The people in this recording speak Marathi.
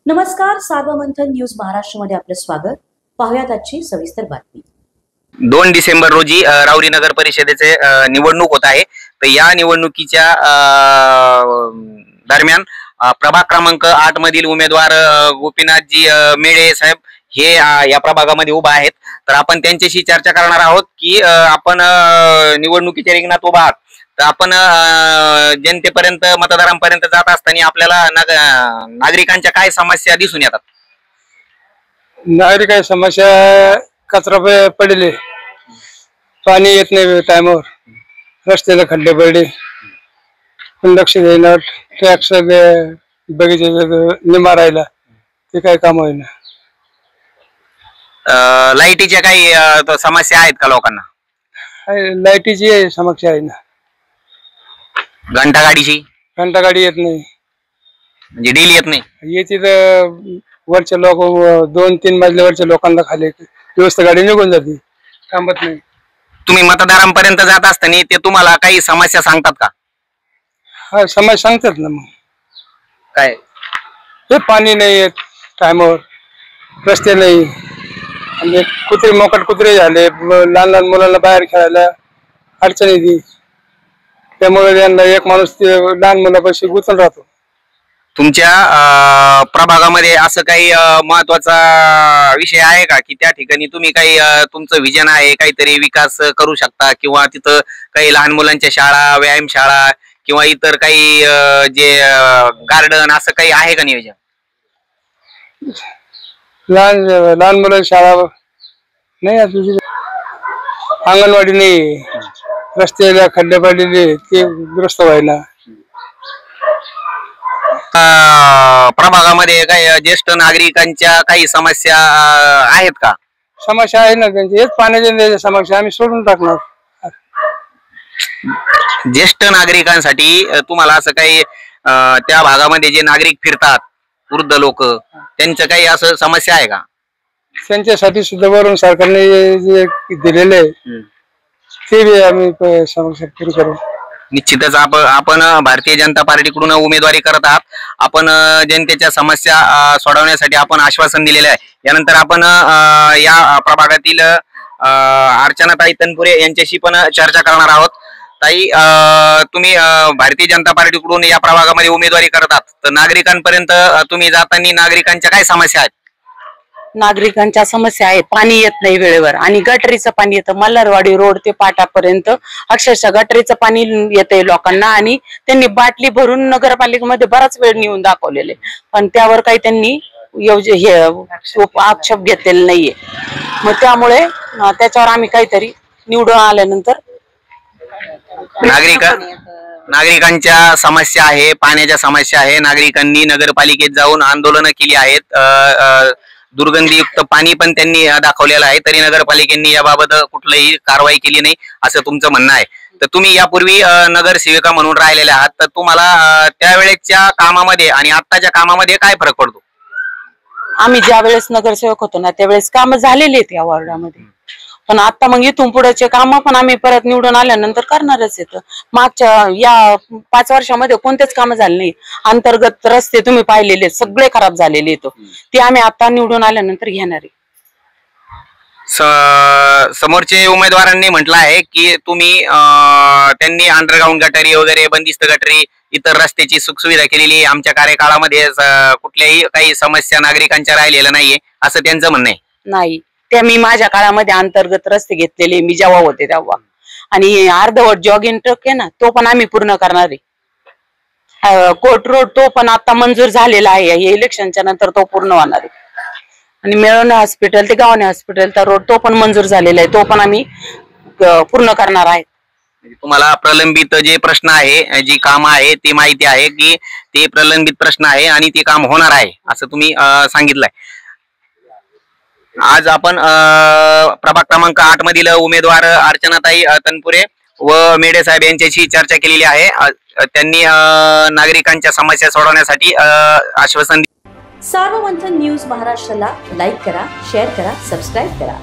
नमस्कार, सार्वमंथन न्यूज महाराष्ट्रमध्ये आपलं स्वागत. पाहुयात आजची सविस्तर बातमी. 2 डिसेंबर रोजी राऊरी नगर परिषदेचे निवडणूक होत आहे. तर या निवडणुकीच्या दरम्यान प्रभाग क्रमांक 8 मधील उमेदवार गोपीनाथजी मेढे साहेब हे या प्रभागामध्ये उभा आहेत. तर आपण त्यांच्याशी चर्चा करणार आहोत की आपण निवडणुकीच्या रिंगणात उभा आहात, तर आपण जनतेपर्यंत मतदारांपर्यंत जात असताना आपल्याला नागरिकांच्या काय समस्या दिसून येतात? नागरिक समस्या कचरा पडले, पाणी येत नाही टाइमवर, रस्त्याला खड्डे पडले, लक्ष देणार, टॅक्स बगीचे निमा राहिला ते काय काम होईना. लाईटीच्या काही समस्या आहेत का लोकांना? लाईटीची समस्या आहे ना. घंटा गाडी येत नाही, म्हणजे डेली येत नाही. येते तर वरच्या लोक 2-3 मजल्यावरच्या लोकांना खाली व्यवस्था गाडी निघून जाते, थांबत नाही. तुम्ही मतदारांपर्यंत जात असताना ते तुम्हाला काही समस्या सांगतात का? हा, समस्या सांगतात ना. मग काय? हे पाणी नाही येत टायमावर, रस्ते नाही, आणि कुत्रे मोकाट कुत्रे झाले, लहान लहान मुलांना बाहेर खेळायला अडचण येते. त्यामुळे त्यांना एक माणूस लहान मुलापाशी गुंतून राहतो. तुमच्या प्रभागामध्ये असं काही महत्वाचा विषय आहे का की त्या ठिकाणी तुम्ही काही तुमचं विजन आहे, काहीतरी विकास करू शकता, किंवा तिथं काही लहान मुलांच्या शाळा, व्यायामशाळा किंवा इतर काही जे गार्डन असं काही आहे का नियोजन? लहान मुलांची शाळा नाही, अंगणवाडी नाही, रस्त्याला खड्डे पडलेले ते दुरुस्त व्हायला. प्रभागामध्ये काही ज्येष्ठ नागरिकांच्या काही समस्या आहेत का? समस्या आहे ना त्यांची, हेच पाण्याच्या समस्या आम्ही सोडून टाकणार. ज्येष्ठ नागरिकांसाठी तुम्हाला असं काही त्या भागामध्ये जे नागरिक फिरतात, वृद्ध लोक, त्यांचं काही असं समस्या आहे का? त्यांच्यासाठी सुद्धा वरून सरकारने जे दिलेले ते बी आम्ही समस्या पूर्ण करू. निश्चितच आपण भारतीय जनता पार्टीकडून उमेदवारी करत आहात. आपण जनतेच्या समस्या सोडवण्यासाठी आपण आश्वासन दिलेले आहे. यानंतर आपण या प्रभागातील अर्चनाताई तनपुरे यांच्याशी पण चर्चा करणार आहोत. ताई, तुम्ही भारतीय जनता पार्टीकडून या प्रभागामध्ये उमेदवारी करतात, तर नागरिकांपर्यंत तुम्ही जाताना नागरिकांच्या काय समस्या आहेत? नागरिकांच्या समस्या आहेत, पाणी येत नाही वेळेवर, आणि गटरीचं पाणी येतं मल्हारवाडी रोड ते पाटापर्यंत. अक्षरशः गटरीचं पाणी येतंय लोकांना, आणि त्यांनी बाटली भरून नगरपालिकेमध्ये बराच वेळ नेऊन दाखवलेले, पण त्यावर काही त्यांनी आक्षेप घेतलेला नाहीये. मग त्यामुळे त्याच्यावर आम्ही काहीतरी निवडून आल्यानंतर नागरिकांच्या समस्या आहे, पाण्याच्या समस्या आहे. नागरिकांनी नगरपालिकेत जाऊन आंदोलनं केली आहेत, दुर्गंधीयुक्त पाणी पण त्यांनी दाखवलेलं आहे, तरी नगरपालिकेने याबाबत कुठलीही कारवाई केली नाही असं तुमचं म्हणणं आहे. तर तुम्ही यापूर्वी नगरसेविका म्हणून राहिलेले आहात, तर तुम्हाला त्यावेळेच्या कामामध्ये आणि आत्ताच्या कामामध्ये काय फरक पडतो? आम्ही ज्या वेळेस नगरसेवक होतो ना त्यावेळेस काम झालेले आहेत या वॉर्डामध्ये, पण आता मग इथून पुढेचे काम पण आम्ही परत निवडून आल्यानंतर करणारच येतं. मागच्या या 5 वर्षामध्ये कोणतेच काम झाले नाही. अंतर्गत रस्ते तुम्ही पाहिलेले सगळे खराब झालेले आहेत, ते आम्ही आता निवडून आल्यानंतर घेणार आहे. समोरचे उमेदवारांनी म्हटलं आहे की तुम्ही त्यांनी अंडरग्राऊंड गटारी वगैरे, बंदिस्त गटारी, इतर रस्त्याची सुखसुविधा केलेली, आमच्या कार्यकाळामध्ये कुठल्याही काही समस्या नागरिकांच्या राहिलेल्या नाहीये असं त्यांचं म्हणणं आहे. नाही, त्या मी माझ्या काळामध्ये अंतर्गत रस्ते घेतलेले मी जेव्हा होते तेव्हा, आणि अर्धवट जॉगिंग ट्रक आहे ना तो पण आम्ही पूर्ण करणार आहे. कोर्ट रोड तो पण आता मंजूर झालेला आहे, हे इलेक्शनच्या नंतर तो पूर्ण होणार आहे. आणि मिळवणे हॉस्पिटल ते गावणे हॉस्पिटलचा रोड तो पण मंजूर झालेला आहे, तो पण आम्ही पूर्ण करणार आहे. तुम्हाला प्रलंबित जे प्रश्न आहे, जी कामं आहे, ती माहिती आहे की ते प्रलंबित प्रश्न आहे आणि ते काम होणार आहे असं तुम्ही सांगितलंय. आज आपण प्रभाग क्रमांक 8 मधील उमेदवार अर्चनाताई तनपुरे व मेढे साहेब यांच्याशी चर्चा केलेली आहे. त्यांनी नागरिकांच्या समस्या सोडवण्यासाठी आश्वासन दिले. सार्वमंथन न्यूज महाराष्ट्राला लाईक करा, शेअर करा, सबस्क्राईब करा.